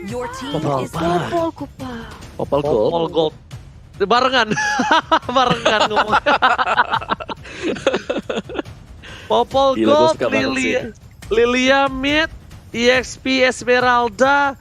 Popol Kupa. Popol Gold. Popol Gold. Barengan. Barengan ngomong. Popol Gila, gua Gold, suka banget sih. Lilia Mid, EXP Esmeralda,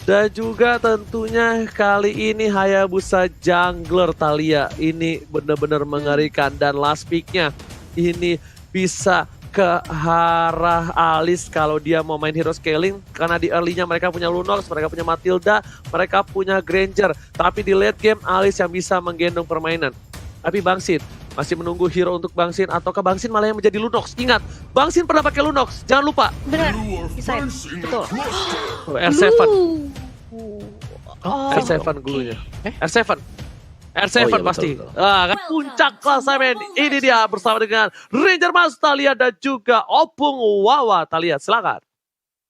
dan juga tentunya kali ini Hayabusa Jungler Thalia. Ini benar-benar mengerikan, dan last pick-nya ini bisa ke arah Alice kalau dia mau main hero scaling, karena di early-nya mereka punya Lunox, mereka punya Matilda, mereka punya Granger, tapi di late game Alice yang bisa menggendong permainan. Tapi Bangsin masih menunggu hero untuk Bangsin, ataukah Bangsin malah yang menjadi Lunox? Ingat, Bangsin pernah pakai Lunox, jangan lupa. Bener, bisa. Betul. R7, Oh, R7 gulunya. R7. R7 Oh, iya, pasti. betul. Kan puncak klasemen. Ini dia bersama dengan Ranger Mas Thalia dan juga Opung Wawa Thalia. Silakan.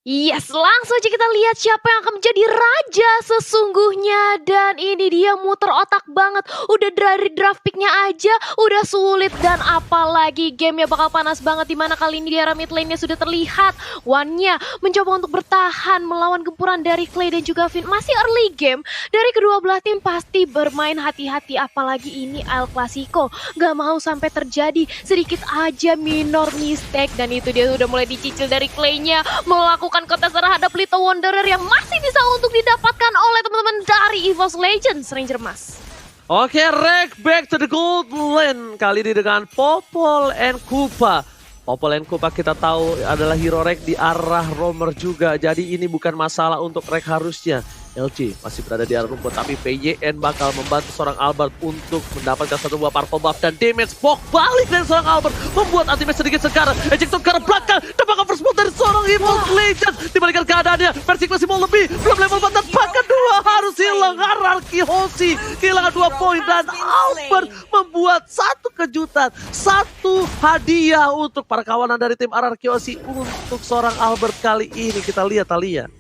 yes, langsung aja kita lihat siapa yang akan menjadi raja sesungguhnya. Dan ini dia muter otak banget. Udah dari draft picknya aja udah sulit. Dan apalagi gamenya bakal panas banget. Dimana kali ini di arah mid lane-nya sudah terlihat Wan-nya mencoba untuk bertahan melawan gempuran dari Clay dan juga Finn. Masih early game. Dari kedua belah tim pasti bermain hati-hati. Apalagi ini El Clasico. Gak mau sampai terjadi sedikit aja minor mistake. Dan itu dia udah mulai dicicil dari Clay-nya. Melakukan kontes terhadap Little Wanderer yang masih bisa untuk didapatkan oleh teman-teman dari EVOS Legends, Ranger Mas. Oke, Rek back to the gold lane. Kali ini dengan Popol and Kupa. Popol and Kupa kita tahu adalah hero Rek di arah roamer juga. Jadi ini bukan masalah untuk Rek harusnya. LG masih berada di arah rumput, tapi PYN bakal membantu seorang Albert untuk mendapatkan satu buah purple buff dan damage poke balik dari seorang Albert, membuat ultimate sedikit segar. Ejector ke arah belakang, dapatkan first blood dari seorang EVOS Legends. Dibalikan keadaannya, Persik masih mau lebih, belum level 4 dan bahkan 2 harus hilang. Hierarchy Hoshi kehilangan 2 poin dan Albert membuat satu kejutan, satu hadiah untuk para kawanan dari tim Hierarchy Hoshi untuk seorang Albert kali ini. Kita lihat Thalia.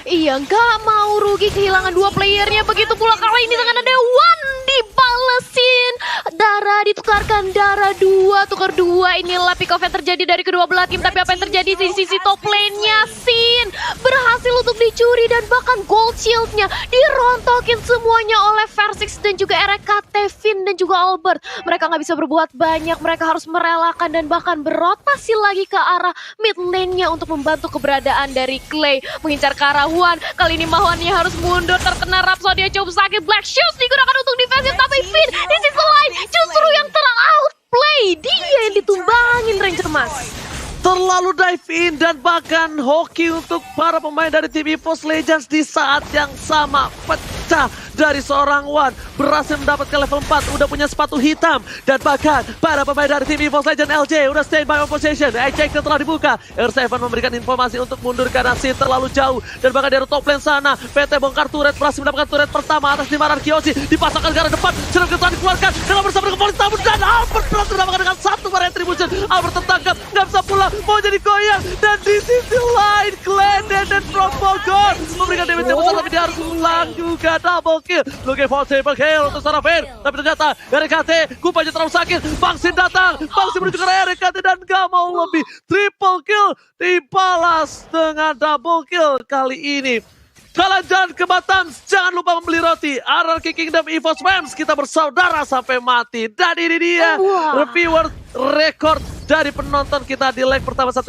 Iya, nggak mau rugi kehilangan 2 playernya. Begitu pula kali ini dengan ada Wan dibalesin. Darah ditukarkan, darah 2, tukar 2. Inilah pick off yang terjadi dari kedua belah tim. Tapi apa yang terjadi di sisi top lane-nya? Sin berhasil untuk dicuri dan bahkan gold shield-nya dirontokin semuanya oleh Versix dan juga RKT, Finn dan juga Albert. Mereka nggak bisa berbuat banyak. Mereka harus merelakan dan bahkan berotasi lagi ke arah mid lane-nya untuk membantu keberadaan dari Clay. Mengincar ke arah Wan. Kali ini Mahwannya harus mundur, terkena Rhapsody cukup sakit. Black Shoes digunakan untuk defensif, tapi Finn di sisi lain justru yang ter-outplay. Dia yang ditumbangin Ranger Mas. Terlalu dive in dan bahkan hoki untuk para pemain dari tim EVOS Legends di saat yang sama. Pecah dari seorang Wan, berhasil mendapatkan level 4, udah punya sepatu hitam. Dan bahkan para pemain dari tim EVOS Legends LJ udah stand by on position. Ejector telah dibuka, R7 memberikan informasi untuk mundur karena Sin terlalu jauh. Dan bahkan dari top lane sana, PT bongkar turret, berhasil mendapatkan turret pertama atas tim Hierarchy, dipasangkan ke arah depan. Serang ketuan dikeluarkan, dengan bersama dengan polisi tabur. Dan Albert berhasil mendapatkan dengan satu retribution. Albert tertangkap, nggak bisa pulang, mau jadi goyang. Dan di sisi lain, Glenden dan From Bogor memberikan damage yang besar, tapi dia harus pulang juga. Double kill, looking for triple kill untuk seorang Fair. Tapi ternyata RKT, Kupanya terlalu sakit. Bangsin datang, Bangsin menuju ke arah RKT dan gak mau lebih. Triple kill dibalas dengan double kill kali ini. Kalian jangan ke Batam, jangan lupa membeli roti. Hierarchy Kingdom EVOS Mems, kita bersaudara sampai mati. Dan ini dia reviewer rekor dari penonton kita di leg pertama 1,7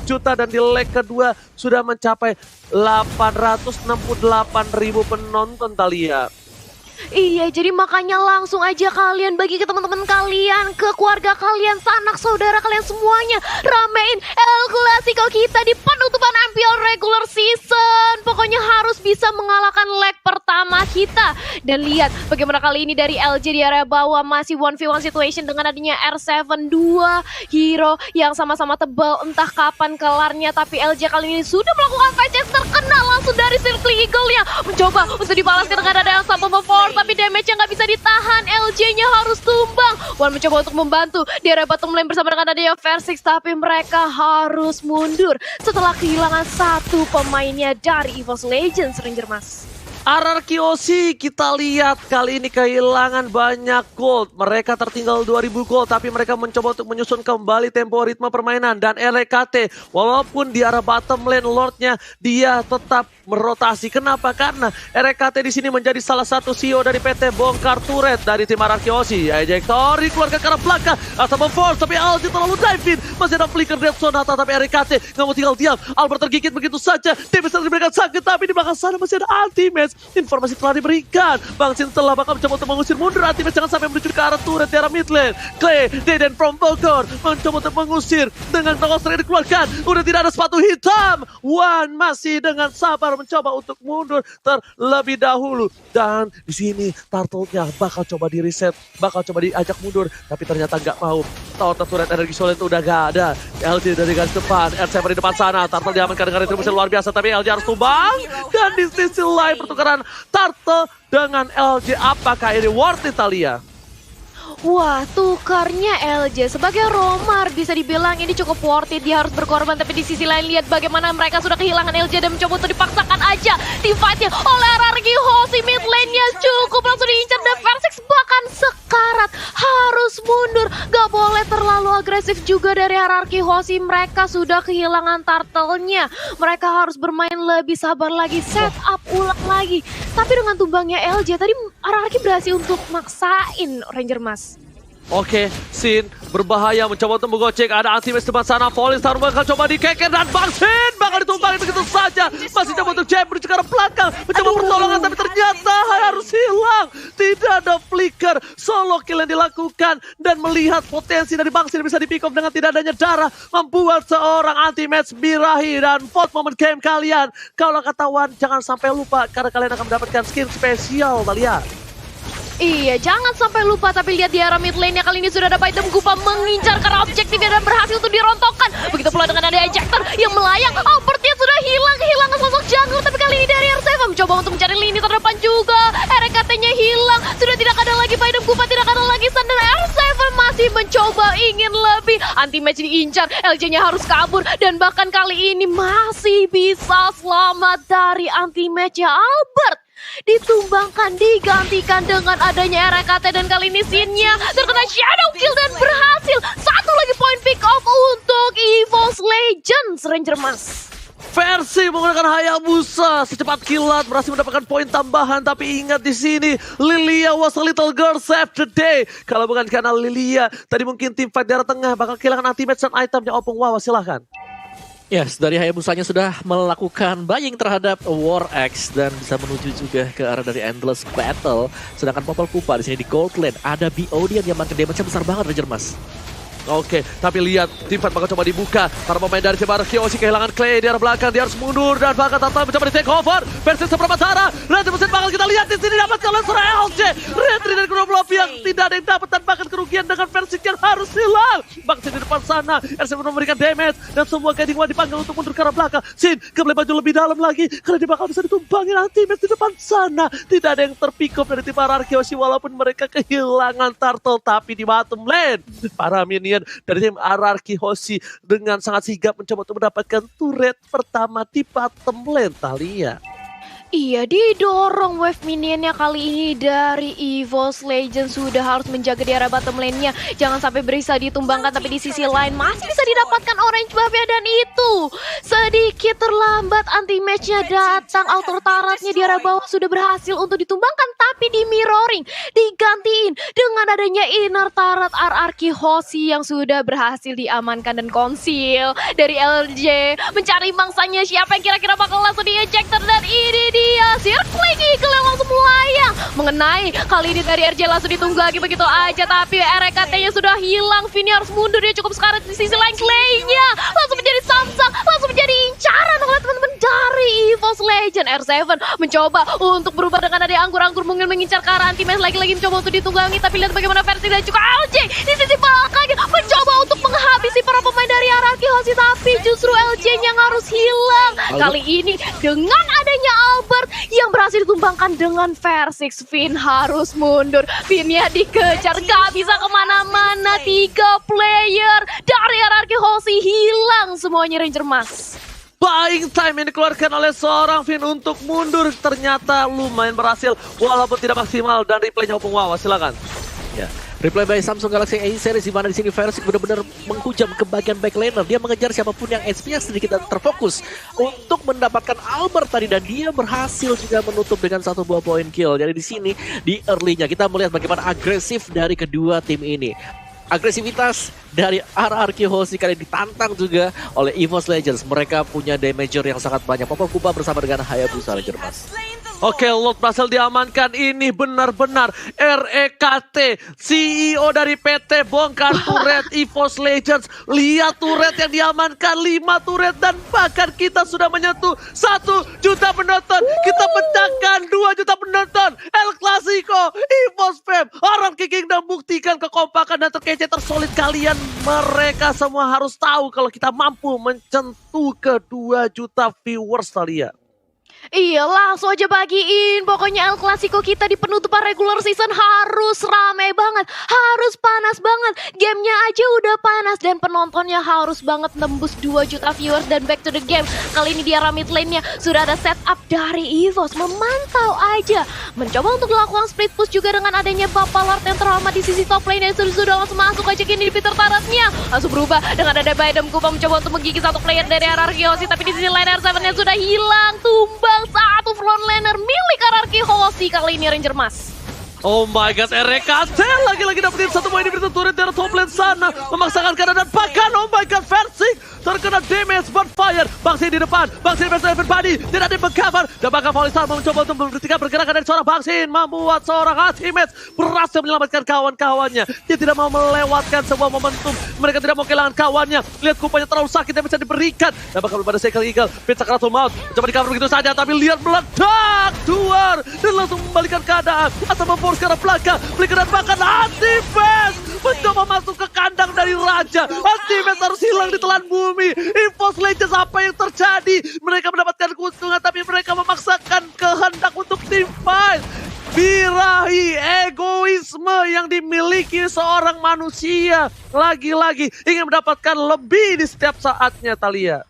juta dan di leg kedua sudah mencapai 868.000 penonton Thalia. Iya, jadi makanya langsung aja kalian bagi ke teman-teman kalian, ke keluarga kalian, sanak saudara kalian semuanya. Ramein El Clasico kita di penutupan MPL regular season. Pokoknya harus bisa mengalahkan leg pertama kita. Dan lihat bagaimana kali ini dari LG di area bawah masih 1v1 situation dengan adanya R7 2 hero yang sama-sama tebal. Entah kapan kelarnya, tapi LG kali ini sudah melakukan fight terkena langsung dari Circle Eagle-nya. Mencoba untuk dibalaskan dengan ada yang sampai tapi damage-nya nggak bisa ditahan. LJ-nya harus tumbang. Wan mencoba untuk membantu di area bottom lane bersama dengan adanya Versix, tapi mereka harus mundur setelah kehilangan satu pemainnya dari EVOS Legends, Ranger Mas. Hierarchy Hoshi kita lihat kali ini kehilangan banyak gold. Mereka tertinggal 2000 gold, tapi mereka mencoba untuk menyusun kembali tempo ritme permainan. Dan RKT walaupun di arah bottom lane Lordnya dia tetap merotasi. Kenapa? Karena RKT di sini menjadi salah satu CEO dari PT Bongkar Turret dari tim Araki Hoshi. Ejector dikeluarkan ke arah belakang. Asal memforce, tapi LG terlalu dive in. Masih ada flicker Dead Sonata, tapi RKT nggak mau tinggal diam. Albert tergigit begitu saja. Tim bisa diberikan sakit, tapi di belakang sana masih ada Anti-Match. Informasi telah diberikan. Bang Sin telah bakal mencoba untuk mengusir mundur Anti-Match. Jangan sampai menuju ke arah turret di arah mid lane. Clay, Deden from Bogor mencoba untuk mengusir dengan tongkol sering dikeluarkan. Udah tidak ada sepatu hitam. Wan masih dengan sabar mencoba untuk mundur terlebih dahulu. Dan di sini Turtle-nya bakal coba di reset, bakal coba diajak mundur, tapi ternyata nggak mau. Tower turret energi solid itu udah gak ada. LG dari garis depan, R7 di depan sana. Turtle diamankan dengan retribusi luar biasa, tapi LG harus tumbang. Dan di sisi lain pertukaran Turtle dengan LG, apakah ini worth it, Thalia? Wah, tukarnya LJ sebagai Romar bisa dibilang ini cukup worth it. Dia harus berkorban, tapi di sisi lain lihat bagaimana mereka sudah kehilangan LJ dan mencoba untuk dipaksakan aja di fight-nya oleh RRQ Hoshi. Mid lane-nya cukup langsung diincar dan Versix bahkan sekarat harus mundur. Gak boleh terlalu agresif juga dari RRQ Hoshi. Mereka sudah kehilangan turtle-nya. Mereka harus bermain lebih sabar lagi, set up ulang lagi. Tapi dengan tumbangnya LJ tadi RRQ berhasil untuk maksain Ranger Mas. Oke, Sin berbahaya mencoba untuk menggocek. Ada Anti-Match depan sana. Polystar bakal coba dikeker dan Bang Sin bakal ditumbangin begitu saja. Masih coba untuk jab menuju ke arah belakang. Mencoba pertolongan tapi ternyata harus hilang. Tidak ada flicker. Solo kill yang dilakukan. Dan melihat potensi dari Bang Sin bisa di-pick off dengan tidak adanya darah. Membuat seorang Anti-Match birahi. Dan vote moment game kalian. Kalau ketahuan jangan sampai lupa. Karena kalian akan mendapatkan skin spesial, Thalia. Iya, jangan sampai lupa, tapi lihat di arah mid lane-nya kali ini sudah ada item Gupa mengincar karena objektifnya dan berhasil untuk dirontokkan. Begitu pula dengan ada ejector yang melayang. Albertnya sudah kehilangan sosok jungle, tapi kali ini dari R7 mencoba untuk mencari lini terdepan juga. RKT-nya hilang, sudah tidak ada lagi item Gupa, tidak ada lagi Sun, dan R7 masih mencoba ingin lebih. Anti-Match diincar, LJ-nya harus kabur, dan bahkan kali ini masih bisa selamat dari Anti-Match-nya Albert. Ditumbangkan, digantikan dengan adanya RKT dan kali ini Sin-nya terkena shadow kill dan berhasil. Satu lagi point pick off untuk EVOS Legends, Ranger Mas. Versi menggunakan Hayabusa secepat kilat berhasil mendapatkan poin tambahan, tapi ingat di sini Lilia was a little girl save the day. Kalau bukan karena Lilia, tadi mungkin tim fight daerah tengah bakal kehilangan Anti-Match dan itemnya Opung Wawa. Silahkan. Yes, dari Hayabusanya sudah melakukan buying terhadap War Axe dan bisa menuju juga ke arah dari Endless Battle. Sedangkan Popol Pupa di sini di Gold Lane ada BOD yang diamankan, damage-nya besar banget, Ranger Mas. Oke, tapi lihat tim fight bakal coba dibuka. Para pemain dari tim Araki Hoshi kehilangan Clay di arah belakang, dia harus mundur dan bahkan Tata mencoba di take over. Versi seberapa darah, Retribution bakal kita lihat di sini dapat oleh seorang LJ. Retri dari kedua belah pihak tidak ada yang dapat dan bahkan kerugian dengan versi yang harus hilang. Bang Sin di depan sana, RC memberikan damage dan semua Guiding One dipanggil untuk mundur ke arah belakang. Sin kembali maju lebih dalam lagi karena dia bakal bisa ditumbangin Anti-Match di depan sana. Tidak ada yang terpick up dari tim Araki Hoshi walaupun mereka kehilangan Turtle, tapi di bottom lane para minion dari tim Araki Hoshi dengan sangat sigap mencoba untuk mendapatkan turret pertama di bottom lane, Thalia. Iya, didorong wave minionnya kali ini dari EVOS Legends. Sudah harus menjaga di arah bottom lane-nya. Jangan sampai bisa ditumbangkan, tapi di sisi lain masih bisa didapatkan orange buff-nya. Dan itu sedikit terlambat, Anti-Match-nya datang. Auto turret-nya di arah bawah sudah berhasil untuk ditumbangkan, tapi di mirroring, digantiin dengan adanya inner turret RRQ Hoshi yang sudah berhasil diamankan dan konsil dari LJ. Mencari mangsanya siapa yang kira-kira bakal langsung di-ejector, dan ini dia Circling Eagle yang langsung melayang mengenai. Kali ini dari RJ langsung ditunggu lagi begitu aja, tapi RKT-nya sudah hilang. Vini harus mundur, dia cukup sekarat. Di sisi lain Clay-nya langsung menjadi samsang, langsung menjadi incaran oleh teman-teman dari EVOS Legend. R7 mencoba untuk berubah dengan ada anggur-anggur mungkin mengincar ke arah Anti-Match, lagi-lagi mencoba untuk ditunggangi, tapi lihat bagaimana versi dan juga LJ di sisi belakangnya mencoba untuk menghabisi para pemain dari RRQ Hoshi, tapi justru LJ yang harus hilang. Kali ini dengan adanya Albert yang berhasil ditumbangkan dengan Versix, Vin harus mundur. Vinnya dikejar, gak bisa kemana-mana. 3 player dari RRQ Hoshi hilang semuanya, Ranger Mas. Buying time yang dikeluarkan oleh seorang Vin untuk mundur ternyata lumayan berhasil walaupun tidak maksimal, dan replaynya Opung Wawa. Silakan. Ya, Replay by Samsung Galaxy A series di mana di sini Versik benar-benar menghujam ke bagian back laner. Dia mengejar siapapun yang HP-nya sedikit terfokus untuk mendapatkan Albert tadi, dan dia berhasil juga menutup dengan 1 buah poin kill. Jadi di sini di early-nya kita melihat bagaimana agresif dari kedua tim ini. Agresivitas dari RRQ Hoshi kali ditantang juga oleh EVOS Legends. Mereka punya damager yang sangat banyak. Popol Kupa bersama dengan Hayabusa Ranger Mas. Oke, Lord berhasil diamankan. Ini benar-benar REKT, CEO dari PT bongkar turret EVOS Legends. Lihat turret yang diamankan, 5 turret, dan bahkan kita sudah menyentuh 1 juta penonton. Kita pecahkan 2 juta penonton. El Clasico, EVOS Fam, RRQ Kingdom buktikan kekompakan dan terkece tersolid kalian. Mereka semua harus tahu kalau kita mampu mencentuh ke 2 juta viewers kalian. Iya, langsung aja bagiin. Pokoknya El Clasico kita di penutupan regular season harus rame banget, harus panas banget. Gamenya aja udah panas dan penontonnya harus banget nembus 2 juta viewers. Dan back to the game, kali ini di arah mid lane-nya sudah ada setup dari EVOS. Memantau aja, mencoba untuk melakukan split push juga dengan adanya Bapalard yang terhormat di sisi top lane. Yang sudah langsung masuk aja kini di Peter Tarasnya. Langsung berubah dengan ada Baidem Kupa mencoba untuk menggigit 1 player dari RRQ Hoshi. Tapi di sini lane R7-nya sudah hilang, tumbang 1 front laner milik RRQ Hoshi kali ini Ranger Mas. Oh my god, RKT lagi-lagi dapetin 1 poin di pintu turret dari top lane sana. Memaksakan keadaan dan bahkan oh my god, Versik terkena damage bonfire. Bangsin di depan, Bangsin versus everybody. Tidak ada yang mengcover. Dan bahkan Volisar mencoba untuk menghentikan pergerakan dari seorang Bangsin. Membuat seorang teammates berhasil menyelamatkan kawan-kawannya. Dia tidak mau melewatkan sebuah momentum. Mereka tidak mau kehilangan kawannya. Lihat kupanya terlalu sakit yang bisa diberikan. Dan bahkan pada Cycle Eagle, Pizza Kratos Mount mencoba di cover begitu saja. Tapi lihat meledak keluar dan langsung membalikan keadaan. Atau memforce ke arah belakang. Berikan dan bahkan Antifest mencoba masuk ke kandang dari Raja. Antifest harus hilang di telan bumi. EVOS Legends apa yang terjadi? Mereka mendapatkan keuntungan tapi mereka memaksakan kehendak untuk tim fight. Birahi egoisme yang dimiliki seorang manusia. Lagi-lagi ingin mendapatkan lebih di setiap saatnya, Thalia.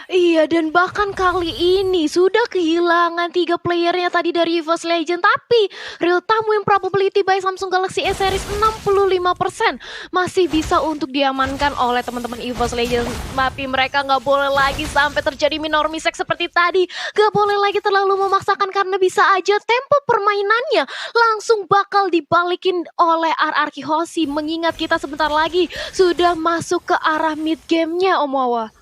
Iya, dan bahkan kali ini sudah kehilangan 3 playernya tadi dari EVOS Legend. Tapi real time win probability by Samsung Galaxy A series 65% masih bisa untuk diamankan oleh teman-teman EVOS Legend. Tapi mereka nggak boleh lagi sampai terjadi minor mistake seperti tadi. Nggak boleh lagi terlalu memaksakan karena bisa aja tempo permainannya langsung bakal dibalikin oleh RRQ Hoshi. Mengingat kita sebentar lagi sudah masuk ke arah mid game-nya, Om Wawa.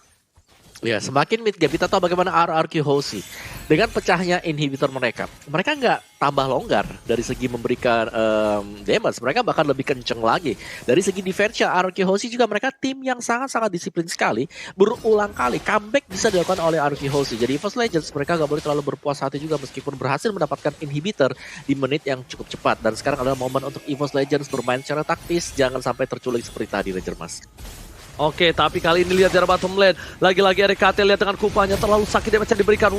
Ya, semakin mid game kita tahu bagaimana RRQ Hoshi dengan pecahnya inhibitor mereka nggak tambah longgar dari segi memberikan damage. Mereka bahkan lebih kenceng lagi dari segi defense. RRQ Hoshi juga mereka tim yang sangat-sangat disiplin sekali. Berulang kali comeback bisa dilakukan oleh RRQ Hoshi. Jadi EVOS Legends mereka nggak boleh terlalu berpuas hati juga meskipun berhasil mendapatkan inhibitor di menit yang cukup cepat. Dan sekarang adalah momen untuk EVOS Legends bermain secara taktis, jangan sampai terculik seperti tadi, Ranger Mas. Oke, tapi kali ini lihat dari bottom lane. Lagi-lagi RKT lihat dengan kupanya terlalu sakit yang bisa diberikan.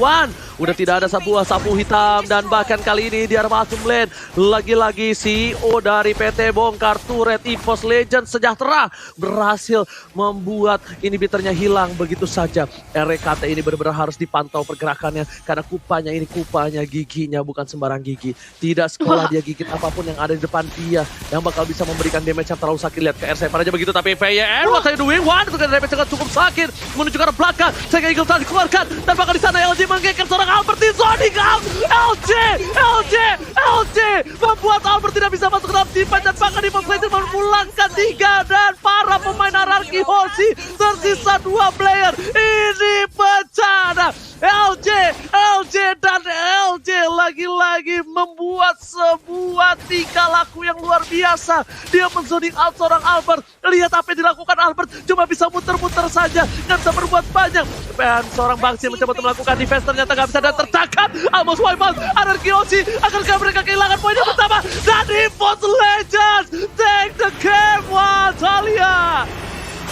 Udah tidak ada sebuah sapu hitam. Dan bahkan kali ini di arah bottom lane, lagi-lagi CEO dari PT bongkar turret EVOS Legends Sejahtera berhasil membuat inhibitornya hilang begitu saja. RKT ini benar-benar harus dipantau pergerakannya. Karena kupanya ini kupanya giginya bukan sembarang gigi. Tidak sekolah dia gigit apapun yang ada di depan dia yang bakal bisa memberikan damage yang terlalu sakit. Lihat ke R7 aja begitu, tapi VYN One dengan damage yang cukup sakit menuju ke arah belakang. Sega Eagle telah dikeluarkan dan bahkan di sana LG menggeser seorang Albert di Sonic Out. LG membuat Albert tidak bisa masuk ke dalam tim fight dan bahkan EVOS Legends memulangkan 3 dan para pemain RRQ Hoshi tersisa 2 player. Ini bencana. LG lagi-lagi membuat sebuah tingkah laku yang luar biasa. Dia menzoning out seorang Albert. Lihat apa yang dilakukan Albert, cuma bisa muter-muter saja, nggak bisa berbuat banyak. Dan seorang Bangsin mencoba untuk melakukan defense, ternyata nggak bisa dan tertangkap. Almost wipe out RRQ Hoshi. Akankah mereka kehilangan poin yang pertama? Dan EVOS Legends take the game, Thalia.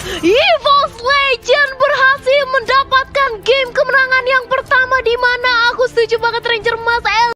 EVOS Legend berhasil mendapatkan game kemenangan yang pertama, di mana aku setuju banget Ranger Mas.